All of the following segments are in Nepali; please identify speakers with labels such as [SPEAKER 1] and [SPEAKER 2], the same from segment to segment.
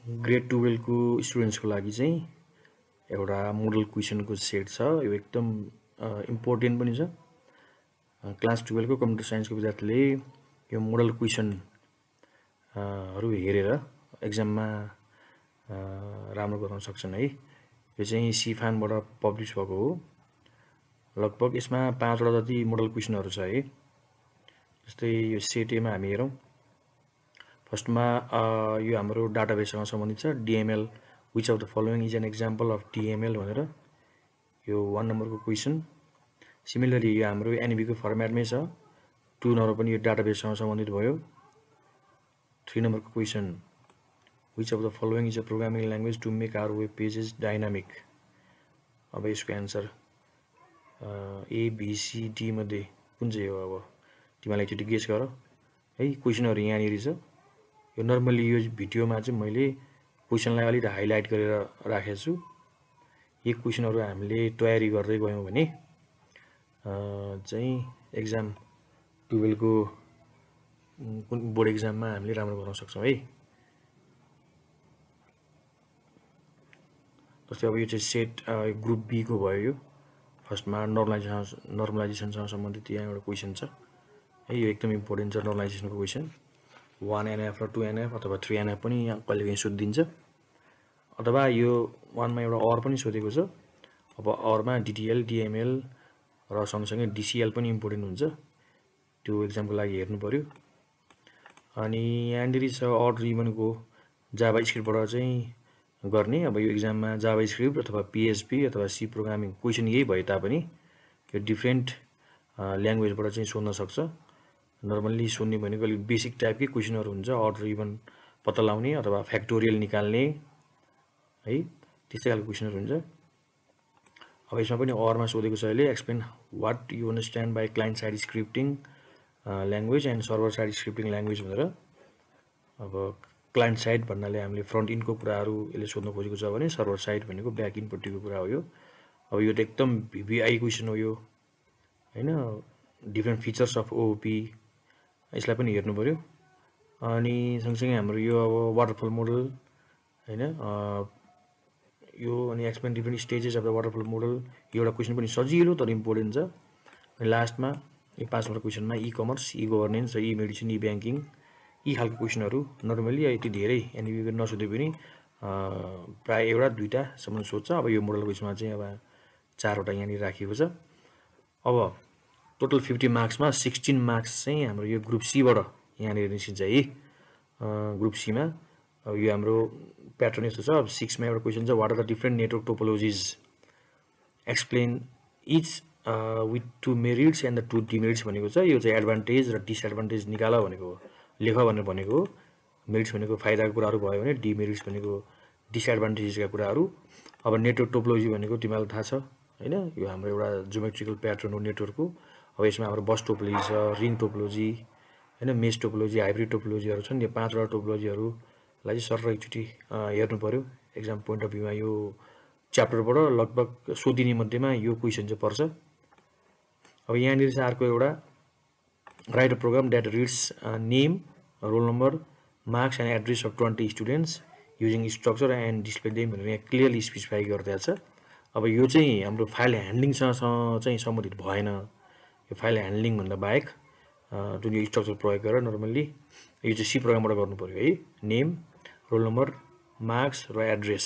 [SPEAKER 1] ग्रेड 12 को स्टुडेन्ट्सको लागि चाहिँ एउटा मोडल क्वेसनको सेट छ। यो एकदम इम्पोर्टेन्ट पनि छ। क्लास 12 को कम्प्युटर साइन्सको विद्यार्थीले यो मोडल क्वेसन हरू हेरेर एक्जाममा राम्रो गर्न सक्छन् है। यो चाहिँ सिफानबाट पब्लिस भएको हो। लगभग यसमा 5 वटा जति मोडल क्वेसनहरू छ है। जस्तै यो सेट एमा हामी हेरौँ। फर्स्टमा यो हाम्रो डाटाबेससँग सम्बन्धित छ। DML which of the following is an example of DML भनेर यो 1 नम्बरको क्वेसन। सिमिलरली यो हाम्रो एनईबी को फर्मेटमै छ। 2 नम्बर पनि यो डाटाबेससँग सम्बन्धित भयो। 3 नम्बरको question which of the following is a programming language to make our web pages dynamic. अब यसको एन्सर एबिसिडी मध्ये कुन चाहिँ हो? अब तिमीलाई एकचोटि गेस गर है। क्वेसनहरू यहाँनिर छ। यो नर्मली यो भिडियोमा चाहिँ मैले क्वेसनलाई अलिक हाइलाइट गरेर राखेको छु। यी क्वेसनहरू हामीले तयारी गर्दै गयौँ भने चाहिँ एक्जाम 12 को कुन बोर्ड एक्जाममा हामीले राम्रो गर्न सक्छौँ है। जस्तै अब यो चाहिँ सेट ग्रुप बी को भयो। यो फर्स्टमा नर्मलाइजेसनसँग सम्बन्धित यहाँ एउटा क्वेसन छ है। यो एकदम इम्पोर्टेन्ट छ नर्मलाइजेसनको क्वेसन। 1NF र 2NF अथवा 3NF पनि यहाँ कहिलेकाहीँ सोधिदिन्छ। अथवा यो 1 मा एउटा अर पनि सोधेको छ। अब अरमा डिटिएल डिएमएल र सँगसँगै डिसिएल पनि इम्पोर्टेन्ट हुन्छ। त्यो एक्जामको लागि हेर्नु पर्यो। अनि यहाँनिर छ अड रिबनको जाभा स्क्रिप्टबाट चाहिँ गर्ने। अब यो एक्जाममा जाभा स्क्रिप्ट अथवा पिएचपी अथवा सी प्रोग्रामिङ क्वेसन यही भए तापनि यो डिफ्रेन्ट ल्याङ्ग्वेजबाट चाहिँ सोध्न सक्छ। नर्मल्ली सोध्ने भनेको अलिक बेसिक टाइपकै क्वेसनहरू हुन्छ। अड रिबन पत्ता लगाउने अथवा फ्याक्टोरियल निकाल्ने है, त्यस्तै खालको क्वेसनहरू हुन्छ। अब यसमा पनि अरमा सोधेको छ अहिले। Explain what you understand by client side scripting language and server side scripting language भनेर। अब क्लाइन्ट साइड भन्नाले हामीले फ्रन्ट इन्डको कुराहरू यसले सोध्न खोजेको छ भने सर्भर साइड भनेको ब्याक इन्डपट्टिको कुरा हो यो। अब यो त एकदम भिभिआई क्वेसन हो यो हैन। डिफ्रेन्ट फिचर्स अफ ओओपी यसलाई पनि हेर्नु पर्यो। अनि सँगसँगै हाम्रो यो अब वाटरफल मोडल हैन, यो अनि explain different stages of the waterfall model. यो एउटा क्वेसन पनि सजिलो तर इम्पोर्टेन्ट छ। अनि लास्टमा यो 5 नम्बर क्वेसनमा ई कमर्स, ई गभर्नेन्स, ई मेडिसिन, ई ब्याङ्किङ यी खालको क्वेसनहरू नर्मली यति धेरै एनईबी नसोधे पनि प्राय एउटा दुईटासम्म सोध्छ। अब यो मोडल क्वेसनमा चाहिँ अब 4 वटा यहाँनिर राखिएको छ। अब टोटल 50 मार्क्समा 16 मार्क्स चाहिँ हाम्रो यो ग्रुप सीबाट यहाँनिर निस्किन्छ है। ग्रुप सीमा अब यो हाम्रो प्याटर्न यस्तो छ। अब 6 मा एउटा क्वेसन छ what are the different network topologies, explain each with 2 merits and the 2 demerits भनेको छ। यो चाहिँ एडभान्टेज र डिसएडभान्टेज निकाल भनेको हो। लेख भनेर भनेको। मेरिट्स भनेको फाइदाको कुराहरू भयो भने डिमेरिट्स भनेको डिसएडभान्टेजेसका कुराहरू। अब नेटवर्क टोपोलोजी भनेको तिमीलाई थाहा छ हैन। यो हाम्रो एउटा ज्योमेट्रिकल प्याटर्न हो नेटवर्कको। अब यसमा हाम्रो बस टोपोलोजी छ, रिङ टोपोलोजी हैन, मेस टोपोलोजी, हाइब्रिड टोपोलोजीहरू छन्। यो 5 वटा टोपोलोजीहरूलाई चाहिँ सर एकचोटि हेर्नु पर्यो एक्जाम पोइन्ट अफ भ्यूमा। यो च्याप्टरबाट लगभग सोधिने मध्येमा यो क्वेसन चाहिँ पर्छ। अब यहाँनिर चाहिँ अर्को एउटा write a program that reads name, roll number, marks and address of 20 students using structure and display them भनेर यहाँ क्लियरली स्पेसिफाई गरिदिएको छ। अब यो चाहिँ हाम्रो फाइल ह्यान्डलिङसँग चाहिँ सम्बन्धित भएन। यो फाइल ह्यान्डलिङ भन्दा बाहेक जुन यो स्ट्रक्चर प्रयोग गरेर नर्मल्ली यो चाहिँ सी प्रोग्रामबाट गर्नु पर्यो है। नेम, रोल नम्बर, मार्क्स र एड्रेस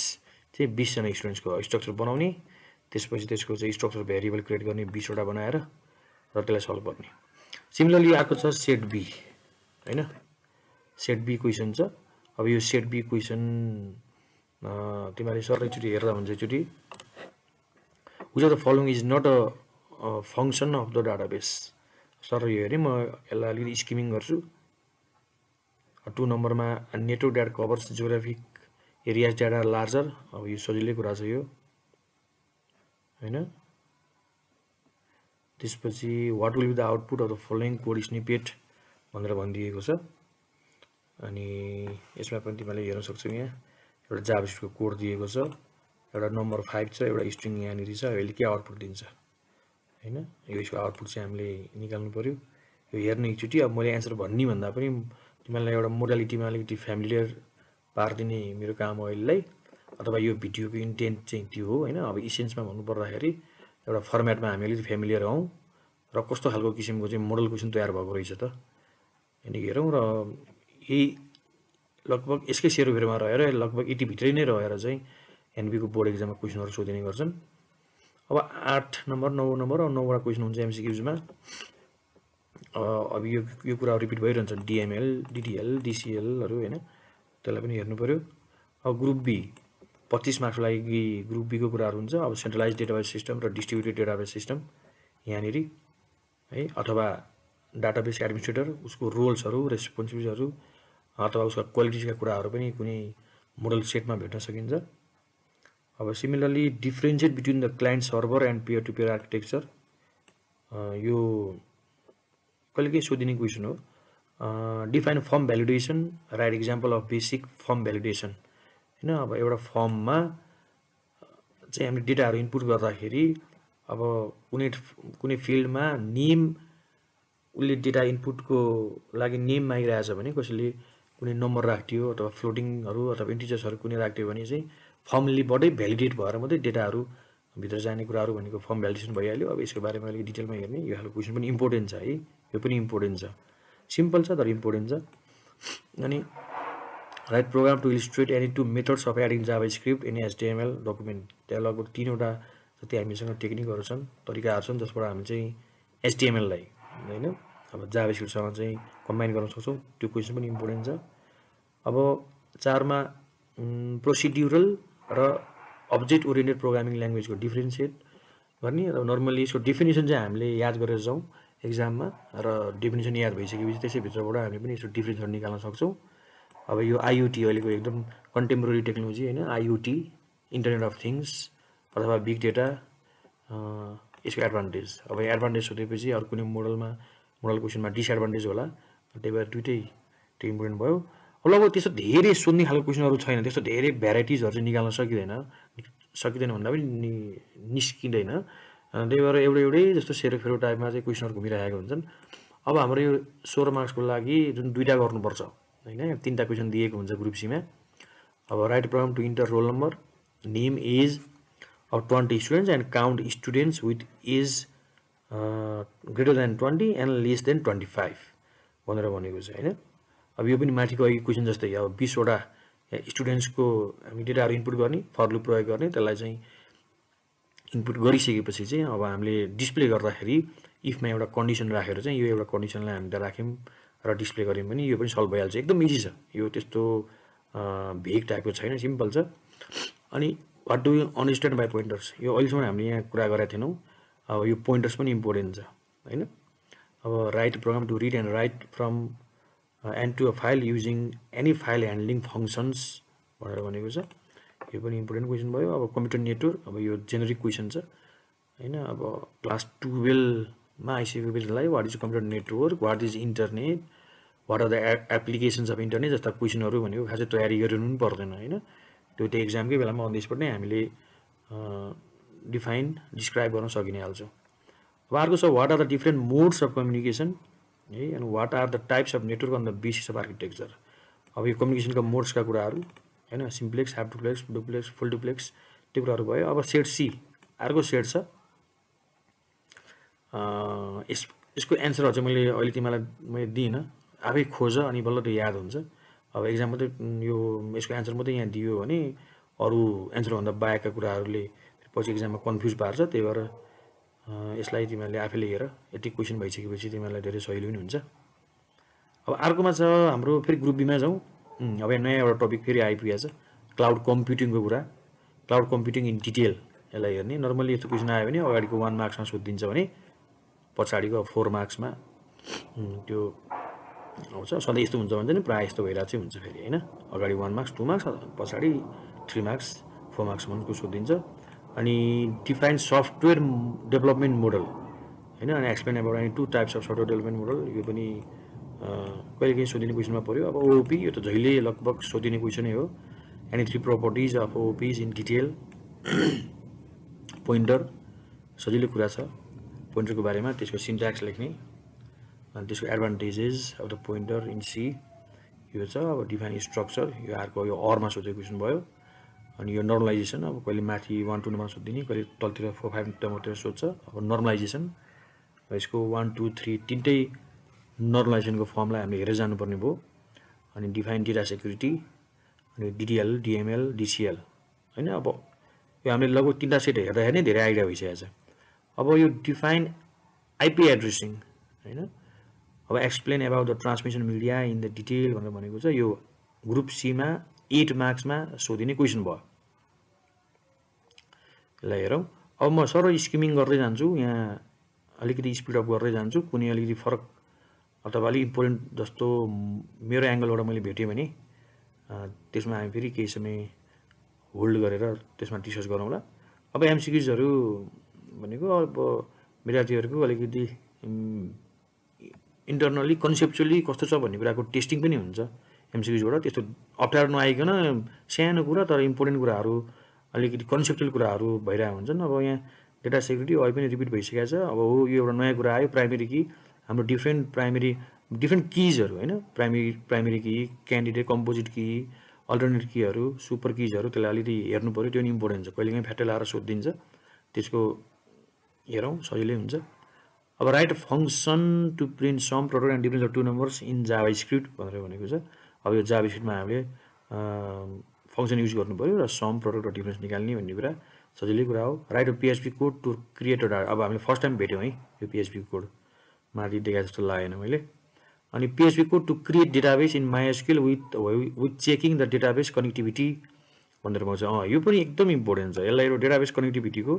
[SPEAKER 1] चाहिँ 20 जना स्टुडेन्ट्सको स्ट्रक्चर बनाउने। त्यसपछि त्यसको चाहिँ स्ट्रक्चर भेरिएबल क्रिएट गर्ने 20 वटा बनाएर र त्यसलाई सल्भ गर्ने। सिमिलरली अर्को छ सेट बी हैन। सेट बी क्वेसन छ। अब यो सेट बी क्वेसन तिमीले सर एकचोटि हेर्दा हुन्छ। एकचोटि which of the following is not a function of the database. Sir यो हेरेँ म यसलाई अलिकति स्किमिङ गर्छु। 2 नम्बरमा network that covers geographic areas that are larger. अब यो सजिलै कुरा छ यो हैन। त्यसपछि what will be the output of the following code snippet भनेर भनिदिएको छ। अनि यसमा पनि तिमीले हेर्न सक्छौ। यहाँ एउटा जाभास्क्रिप्टको कोड दिएको छ। एउटा नम्बर 5 छ, एउटा स्ट्रिङ यहाँनिर छ। यसले के आउटपुट दिन्छ हैन। यसको आउटपुट चाहिँ हामीले निकाल्नु पर्यो। यो हेर्नु एकचोटि। अब मैले एन्सर भन्ने भन्दा पनि तिमीलाई एउटा मोडालिटीमा अलिकति फ्यामिलियर पारिदिने मेरो काम हो अहिलेलाई, अथवा यो भिडियोको इन्टेन्ट चाहिँ त्यो हो होइन। अब इसेन्समा भन्नुपर्दाखेरि एउटा फर्मेटमा हामी अलिकति फ्यामिलियर हौँ र कस्तो खालको किसिमको चाहिँ मोडल क्वेसन तयार भएको रहेछ त यिनी हेरौँ। र यही लगभग यसकै सेरोफेरोमा रहेर लगभग 80 भित्रै नै रहेर चाहिँ एनबीको बोर्ड एक्जाममा क्वेसनहरू सोधिने गर्छन्। अब 8 नम्बर 9 नम्बर और 9वटा क्वेसन हुन्छ एमसिक्युजमा। अब यो कुरा रिपिट भइरहन्छ, डिएमएल डिटिएल डिसिएलहरू होइन, त्यसलाई पनि हेर्नु पर्यो। अब ग्रुप बी 25 मार्क्सको लागि ग्रुप बीको कुराहरू हुन्छ। अब सेन्ट्रलाइज डेटाबेस सिस्टम र डिस्ट्रिब्युटेड डेटाबेस सिस्टम यहाँनिर है, अथवा डाटाबेस एडमिनिस्ट्रेटर उसको रोल्सहरू रेस्पोन्सिबिलिटीहरू अथवा उसका क्वालिटिजका कुराहरू पनि कुनै मोडल सेटमा भेट्न सकिन्छ। अब similarly differentiate between the client server and peer to peer architecture, यो कहिलेकाहीँ सोधिने क्वेसन हो। Define form validation, write example of basic form validation होइन। अब एउटा फर्ममा चाहिँ हामीले डेटाहरू इनपुट गर्दाखेरि अब कुनै फिल्डमा नेम उसले डेटा इनपुटको लागि नेम मागिरहेछ भने कसैले कुनै नम्बर राखिदियो अथवा फ्लोटिङहरू अथवा इन्टिजर्सहरू कुनै राखिदियो भने चाहिँ फर्मलीबाटै भ्यालिडेट भएर मात्रै डेटाहरू भित्र जाने कुराहरू भनेको फर्म भ्यालिडेसन भइहाल्यो। अब यसको बारेमा अलिक डिटेलमा हेर्ने, यो खालको क्वेसन पनि इम्पोर्टेन्ट छ है, यो पनि इम्पोर्टेन्ट छ, सिम्पल छ तर इम्पोर्टेन्ट छ। अनि write program to illustrate any two methods of adding JavaScript in HTML document, त्यहाँ लगभग 3वटा जति हामीसँग टेक्निकहरू छन्, तरिकाहरू छन् जसबाट हामी चाहिँ एचटिएमएललाई होइन अब जाभा स्क्रिप्टसँग चाहिँ कम्बाइन गर्न सक्छौँ, त्यो क्वेसन पनि इम्पोर्टेन्ट छ। अब 4मा प्रोसिड्युरल र अब्जेक्ट ओरिएन्टेड प्रोग्रामिङ ल्याङ्ग्वेजको डिफ्रेन्सिएट गर्ने। र नर्मली यसको डेफिनेसन चाहिँ हामीले याद गरेर जाउँ एक्जाममा, र डेफिनेसन याद भइसकेपछि त्यसैभित्रबाट हामी पनि यसको डिफ्रेन्सहरू निकाल्न सक्छौँ। अब यो आइओटी अहिलेको एकदम कन्टेम्पोरेरी टेक्नोलोजी होइन, आइओटी इन्टरनेट अफ थिङ्स अथवा बिग डेटा, यसको एडभान्टेज। अब एडभान्टेज सोधेपछि अरू कुनै मोडल क्वेसनमा डिसएडभान्टेज होला, त्यही भएर दुइटै त्यो इम्पोर्टेन्ट भयो। अब लगभग त्यस्तो धेरै सोध्ने खालको क्वेसनहरू छैन, त्यस्तो धेरै भेराइटिजहरू चाहिँ निकाल्न सकिँदैन भन्दा पनि निस्किँदैन, त्यही भएर एउटै जस्तो सेरोफेरो टाइपमा चाहिँ क्वेसनहरू घुमिरहेको हुन्छन्। अब हाम्रो यो 16 मार्क्सको लागि जुन 2टा गर्नुपर्छ होइन, 3टा क्वेसन दिएको हुन्छ ग्रुप सीमा। अब write program to enter roll number, name age of 20 students and count students with age greater than 20 and less than 25 भनेर भनेको छ होइन। अब यो पनि माथिको अघि क्वेसन जस्तै, अब 20वटा स्टुडेन्ट्सको हामी डेटाहरू इनपुट गर्ने, फर लुप प्रयोग गर्ने, त्यसलाई चाहिँ इनपुट गरिसकेपछि चाहिँ अब हामीले डिस्प्ले गर्दाखेरि इफमा एउटा कन्डिसन राखेर चाहिँ यो एउटा कन्डिसनलाई हामीले राख्यौँ र डिस्प्ले गऱ्यौँ भने यो पनि सल्भ भइहाल्छ, एकदम इजी छ यो, त्यस्तो भेग टाइपको छैन, सिम्पल छ। अनि what do you understand by pointers, यो अहिलेसम्म हामीले यहाँ कुरा गरेका थिएनौँ, अब यो पोइन्टर्स पनि इम्पोर्टेन्ट छ होइन। अब write program to read and write from and to a file using any file handling functions भनेर भनेको छ, यो पनि इम्पोर्टेन्ट क्वेसन भयो। अब कम्प्युटर नेटवर्क, अब यो जेनेरिक क्वेसन छ होइन। अब क्लास 12मा आइसकेको बेलालाई what is computer network, what is internet, what are the applications of internet जस्ता क्वेसनहरू भनेको खासै तयारी गरिनु पनि पर्दैन होइन, त्यो एक्जामकै बेलामा अन द स्पट नै हामीले डिस्क्राइब गर्न सकिने हाल्छौँ। अब अर्को छ what are the different modes of communication है, and what are the types of network on the basis of architecture. अब यो कम्युनिकेसनका मोड्सका कुराहरू होइन, simplex, half duplex, duplex, full duplex, त्यो कुराहरू भयो। अब सेट सी अर्को सेट छ, यसको एन्सरहरू चाहिँ मैले अहिले तिमीलाई दिइनँ, आफै खोज अनि बल्ल त्यो याद हुन्छ। अब एक्जाम मात्रै यो यसको एन्सर मात्रै यहाँ दियो भने अरू एन्सरभन्दा बाहेकका कुराहरूले पछि एक्जाममा कन्फ्युज पार्छ, त्यही भएर यसलाई तिमीहरूले आफैले हेर, यति क्वेसन भइसकेपछि तिमीहरूलाई धेरै सजिलो पनि हुन्छ। अब अर्कोमा छ हाम्रो फेरि ग्रुप बीमा जाउँ। अब यहाँ नयाँ एउटा टपिक फेरि आइपुगेको छ, क्लाउड कम्प्युटिङको कुरा, क्लाउड कम्प्युटिङ इन डिटेल, यसलाई हेर्ने। नर्मली यस्तो क्वेसन आयो भने अगाडिको 1 मार्क्समा सोधिदिन्छ भने पछाडिको 4 मार्क्समा त्यो आउँछ। सधैँ यस्तो हुन्छ भने चाहिँ प्रायः यस्तो भइरहेको चाहिँ हुन्छ फेरि होइन, अगाडि 1 मार्क्स 2 मार्क्स पछाडि 3 मार्क्स 4 मार्क्ससम्मको सोधिन्छ। अनि डिफाइन सफ्टवेयर डेभलपमेन्ट मोडल होइन, अनि explain about any 2 types of software development model, यो पनि कहिलेकाहीँ सोधिने क्वेसनमा पऱ्यो। अब ओओपी यो त जहिले लगभग सोधिने क्वेसनै हो। Any 3 properties of OOPs in detail, pointer सजिलो कुरा छ पोइन्टरको बारेमा, त्यसको सिन्ट्याक्स लेख्ने, अनि त्यसको advantages of the pointer in C, यो छ अब डिफाइन स्ट्रक्चर यो अर्को यो अरमा सोधेको क्वेसन भयो अनि यो नर्मलाइजेसन अब कहिले माथि 1 2 नम्बर सोधिदिने कहिले तलतिर 4 5 नम्बरतिर सोध्छ अब नर्मलाइजेसन यसको 1 2 3 तीनटै नर्मलाइजेसनको फर्मलाई हामीले हेरेर जानुपर्ने भयो अनि डिफाइन डेटा सेक्युरिटी अनि डिडिएल डिएमएल डिसिएल हैन अब यो हामीले लगभग तीनटा सेट हेर्दाखेरि नै धेरै आइडिया भइसकेको छ अब यो डिफाइन आइपी एड्रेसिङ हैन अब explain about the transmission media in the detail भनेर भनेको छ यो ग्रुप सी मा 8 मार्क्समा सोधिने क्वेसन भयो यसलाई हेरौँ अब म सरल स्किमिङ गर्दै जान्छु यहाँ अलिकति स्पिड अप गर्दै जान्छु कुनै अलिकति फरक अथवा अलिक इम्पोर्टेन्ट जस्तो मेरो एंगलबाट मैले भेटेँ भने त्यसमा हामी फेरि केही समय होल्ड गरेर त्यसमा डिस्कस गरौँला अब एमसीक्यूजहरु भनेको अब विद्यार्थीहरुको अलिकति इन्टरनली कन्सेप्चुअली कस्तो छ भन्ने कुराको टेस्टिङ पनि हुन्छ एमसीक्यूजबाट त्यस्तो अप्ठ्यारो नआइकन सानो कुरा तर इम्पोर्टेन्ट कुराहरु अलिकति कन्सेप्चुअल कुराहरु भइरहेको हुन्छन् अब यहाँ डेटा सेक्युरिटी अहिले पनि रिपिट भइसकेको छ अब हो यो एउटा नयाँ कुरा आयो प्राइमरी की हाम्रो डिफरेन्ट कीजहरु हैन प्राइमरी की क्यान्डिडेट कम्पोजिट की अल्टरनेट कीहरु सुपर कीजहरु त्यसलाई अलिकति हेर्नु पर्यो त्यो नि इम्पोर्टेन्ट छ कहिलेकाहीँ फ्याट्टै लाएर सोधिन्छ त्यसको हेरौँ सजिलै हुन्छ अब write function to print sum product and difference of two numbers in JavaScript भनेर भनेको छ अब यो जावास्क्रिप्टमा हामीले फंक्सन युज गर्नु पर्यो र सम प्रोडक्ट र डिफरेन्स निकाल्ने भन्ने कुरा सजिलै कुरा हो write a PHP code to create a अब हामीले फर्स्ट टाइम भेट्यौं है यो पीएचपी कोड माथि देखाए जस्तो लागेन मैले अनि PHP code to create database in MySQL with checking the database connectivity भनेर भन्छ यो पनि एकदम इम्पोर्टेन्ट छ यसलाई एउटा डेटाबेस कनेक्टिभिटीको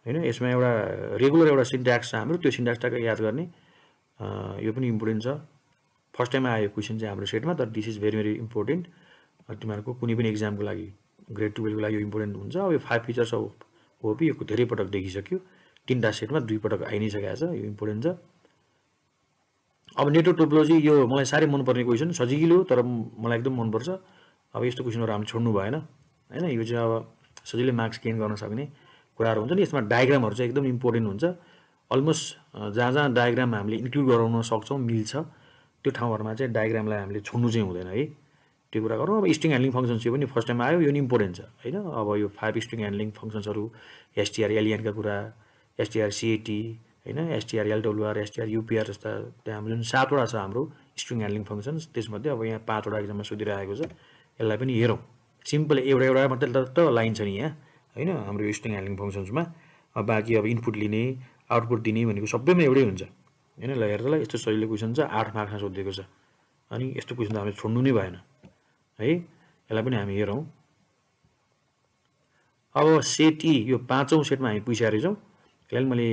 [SPEAKER 1] हैन यसमा एउटा रेगुलर एउटा सिन्ट्याक्स छ हाम्रो त्यो सिन्ट्याक्स टक्क याद गर्ने यो पनि इम्पोर्टेन्ट छ फर्स्ट टाइम आयो क्वेशन चाहिँ हाम्रो सेटमा तर this is very very important तिमीहरुको कुनै पनि एक्जामको लागि ग्रेड 12 को लागि यो इम्पोर्टेन्ट हुन्छ अब यो 5 फिचर्स अफ ओपी यो धेरै पटक देखिसक्यो तीनटा सेटमा दुई पटक आइ नै सकेको छ यो इम्पोर्टेन्ट छ अब नेटवर्क टोपोलोजी यो मलाई सारै मन पर्ने क्वेशन सजिलो तर मलाई एकदम मन पर्छ अब यस्तो क्वेशनहरु हामी छोड्नु भएन हैन यो चाहिँ अब सजिलै मार्क्स गेन गर्न सक्ने कुराहरु हुन्छ नि यसमा डायग्रामहरु चाहिँ एकदम इम्पोर्टेन्ट हुन्छ अलमोस्ट जहाँ डायग्राम हामीले इन्क्लुड गराउन सक्छौं मिल्छ त्यो ठाउँहरुमा चाहिँ डायग्रामलाई हामीले छोड्नु चाहिँ हुँदैन है त्यो कुरा गरौँ अब स्ट्रिङ ह्यान्डलिङ फंक्शन्स यो पनि फर्स्ट टाइम आयो यो नि इम्पोर्टेन्ट छ हैन अब यो 5 स्ट्रिङ ह्यान्डलिङ फंक्शन्सहरु एसटीआर एलिएन का कुरा एसटीआर सीएटी हैन एसटीआर एलडब्ल्यूआर एसटीआर यूपीआर जस्ता त्यहाँ हामीले 7 वटा छ हाम्रो स्ट्रिङ ह्यान्डलिङ फंक्शन्स त्यसमध्ये अब यहाँ 5 वटा एक्जाममा सोधिरहेको छ यसलाई पनि हेरौँ सिम्पल एउटा मात्र त लाइन छ नि यहाँ हैन हाम्रो यो स्ट्रिङ ह्यान्डलिङ फंक्शन्समा अब बाकी अब इनपुट लिने आउटपुट दिने भनेको सबैमा एउटै हुन्छ हैन ल हेर्दा यस्तो सजिलो क्वेशन छ 8 मार्क्समा सोधिएको छ अनि यस्तो क्वेशन त हामीले छोड्नु नै भएन है यसलाई पनि हामी हेरौँ अब सेट ई यो पाँचौं सेटमा हामी पुगिसकेका छौं यसलाई मैले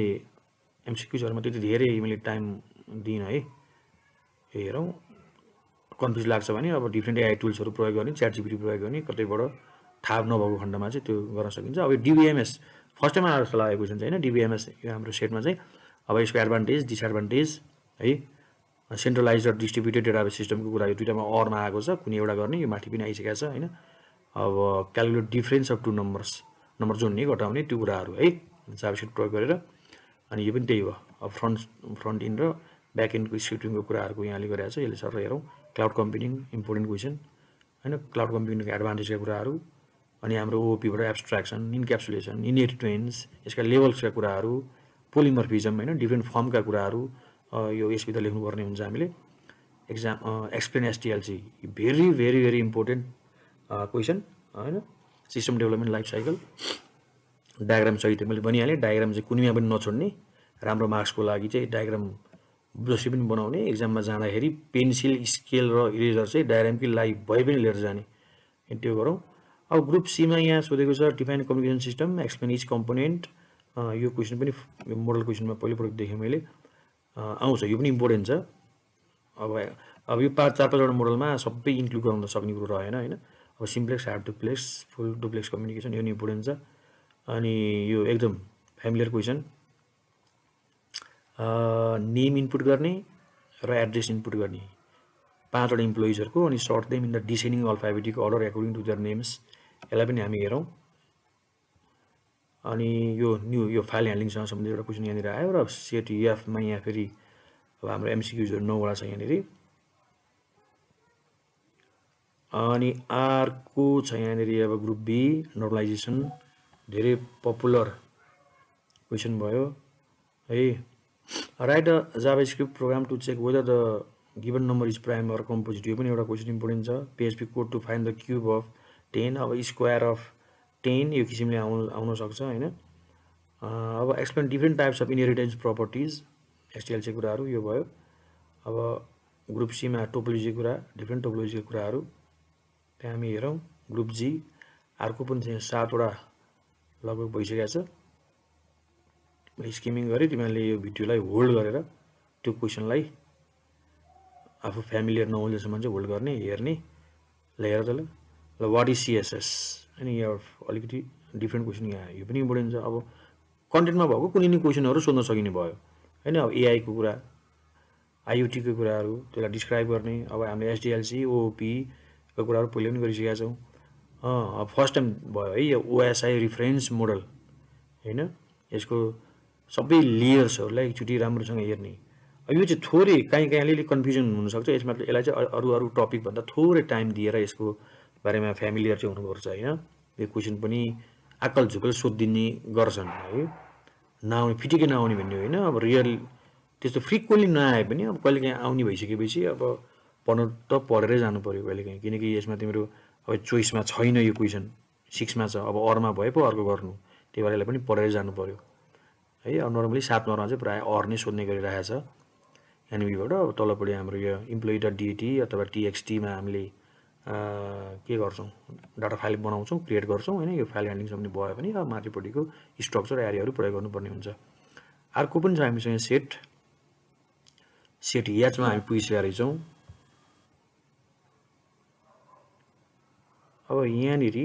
[SPEAKER 1] एमसीक्यूजहरुमा त्यति धेरै मैले टाइम दिइन है हेरौँ कन्फ्युज लाग्छ भने अब डिफरेन्ट एआई टुल्सहरु प्रयोग गर्ने च्याट जीपीटी प्रयोग गर्ने कतैबाट थाहा नभएको खण्डमा चाहिँ त्यो गर्न सकिन्छ अब डीबीएमएस फर्स्ट टाइम आएर लागेको छ हैन डीबीएमएस यो हाम्रो सेटमा चाहिँ अब यसको एडभान्टेज डिसएडभान्टेज है सेन्ट्रलाइज्ड र डिस्ट्रिब्युटेड डेटाबेस सिस्टमको कुरा यो दुईटामा अरमा आएको छ कुनै एउटा गर्ने यो माथि पनि आइसकेको छ हैन अब calculate difference of two numbers number जोड्ने घटाउने त्यो कुराहरु है जावास्क्रिप्ट प्रयोग गरेर अनि यो पनि त्यही हो अब फ्रन्ट एन्ड र ब्याक एन्डको स्क्रिप्टिङको कुराहरुको यहाँले गरेको छ यसले सर हेरौँ क्लाउड कम्प्युटिङ इम्पोर्टेन्ट क्वेशन हैन क्लाउड कम्प्युटिङको एडभान्टेजका कुराहरु अनि हाम्रो ओपीबाट एब्स्ट्र्याक्सन इन्क्याप्सुलेसन इनहेरिटेन्स यसका लेभल्सका कुराहरु पोलिमर्फिजम हैन डिफरेन्ट फर्मका कुराहरु यो यसभित्र लेख्नु पर्ने हुन्छ हामीले explain SDLC very very very important question हैन system development life cycle diagram सहित मैले भनिहालेँ डायग्राम चाहिँ कुनैमा पनि नछोड्ने राम्रो मार्क्सको लागि चाहिँ डायग्राम जसरी पनि बनाउने एक्जाममा जाँदाखेरि पेन्सिल स्केल र इरेजर चाहिँ डायग्रामकै लागि भए पनि लिएर जाने त्यो गरौँ अब ग्रुप सी मा यहाँ सोधेको छ define communication system explain each component यो क्वेशन पनि मोडल क्वेशनमा पहिलोपटक देखेँ मैले आउँछ यो पनि इम्पोर्टेन्ट छ अब यो 4-5 वटा मोडलमा सबै इन्क्लुड गर्न सक्ने कुरा रहेन हैन अब simplex half duplex full duplex communication यो नि इम्पोर्टेन्ट छ अनि यो एकदम फ्यामिलियर क्वेशन नेम इनपुट गर्ने र एड्रेस इनपुट गर्ने 5 वटा इम्प्लोइजहरुको अनि sort them in the descending alphabetic order according to their names यसलाई पनि हामी हेरौँ अनि यो फाइल ह्यान्डलिङसँग सम्बन्धित एउटा क्वेशन यहाँनिर आयो र सेट एफ मा यहाँ फेरि अब हाम्रो एमसीक्यूजहरु 9 वटा छ यहाँनिर अनि अर्को छ यहाँनिर अब ग्रुप बी नर्मलाइजेसन धेरै पपुलर क्वेसन भयो है write a JavaScript program to check whether the given number is prime or composite यो पनि एउटा क्वेसन इम्पोर्टेन्ट छ PHP code to find the cube of 10 अब स्क्वायर अफ 10 यो किसिमले आउन सक्छ हैन अब explain different types of inheritance properties SDLC कुराहरू यो भयो अब ग्रुप सीमा टोपोलोजी कुरा डिफ्रेन्ट टोपोलोजीको कुराहरू त्यहाँ हामी हेरौँ ग्रुप जी अर्को पनि चाहिँ 7 वटा लगभग भइसकेको छ स्किमिङ गरी तिमीहरूले यो भिडियोलाई होल्ड गरेर त्यो क्वेसनलाई आफू फ्यामिलियर नहुँदैसम्म चाहिँ होल्ड गर्ने हेर्ने ल हेर त ल वाट इज सिएसएस अनि यहाँ अलिकति डिफ्रेन्ट क्वेसन यहाँ यो पनि इम्पोर्टेन्ट छ अब कन्टेन्टमा भएको कुनै नि क्वेसनहरू सोध्न सकिने भयो हैन अब एआई को कुरा आईओटी को कुराहरू त्यसलाई डिस्क्राइब गर्ने अब हामीले एसडिएलसी ओओपी को कुराहरू पहिले पनि गरिसकेका छौँ अब फर्स्ट टाइम भयो है यो ओएसआई रिफरेन्स मोडल हैन यसको सबै लेयर्सहरूलाई एकचोटि राम्रोसँग हेर्ने यो चाहिँ थोरै कहीँ अलिअलि कन्फ्युजन हुनसक्छ यसमा यसलाई चाहिँ अरू टपिक भन्दा थोरै टाइम दिएर यसको बारेमा फ्यामिलियर चाहिँ हुनुपर्छ हैन यो क्वेसन पनि आकल झुकल सोधिदिने गर्छन् है नआउने फिटिकै नआउने भन्ने होइन अब रियल त्यस्तो फ्रिक्वेन्टली नआए पनि अब कहिलेकाहीँ आउने भइसकेपछि अब पढ्नु त पढेरै जानु पर्यो कहिलेकाहीँ किनकि यसमा तिम्रो अब चोइसमा छैन यो क्वेसन 6 मा छ अब अरमा भए पो अर्को गर्नु त्यही भएर यसलाई पनि पढेरै जानु पर्यो है अब नर्मली 7 नम्बरमा चाहिँ प्रायः अर नै सोध्ने गरिरहेको छ एनबीबाट अब तलपट्टि हाम्रो यो इम्प्लोइ.डिटी अथवा टीएक्सटीमा हामीले के गर्छौँ डाटा फाइल बनाउँछौँ क्रिएट गर्छौँ हैन यो फाइल ह्यान्डलिङ सम्बन्धी भयो भने अब माथिपट्टिको स्ट्रक्चर एरियाहरू प्रयोग गर्नुपर्ने हुन्छ अर्को पनि छ हामीसँग सेट याचमा हामी पुगिसकेका रहेछौँ अब यहाँनिर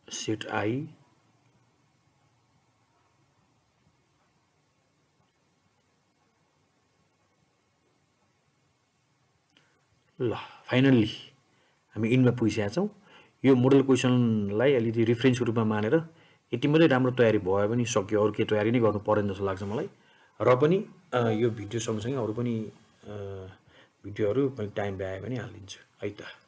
[SPEAKER 1] सेट आई ल फाइनल्ली हामी इनमा पुगिसकेका छौँ यो मोडल क्वेसनलाई अलिकति रेफरेन्सको रूपमा मानेर यति मात्रै राम्रो तयारी भयो भने सक्यो अरू के तयारी नै गर्नु पर्दैन जस्तो लाग्छ मलाई र पनि यो भिडियो सँगसँगै अरू पनि भिडियोहरू मैले टाइम भ्याए भने हालिदिन्छु है त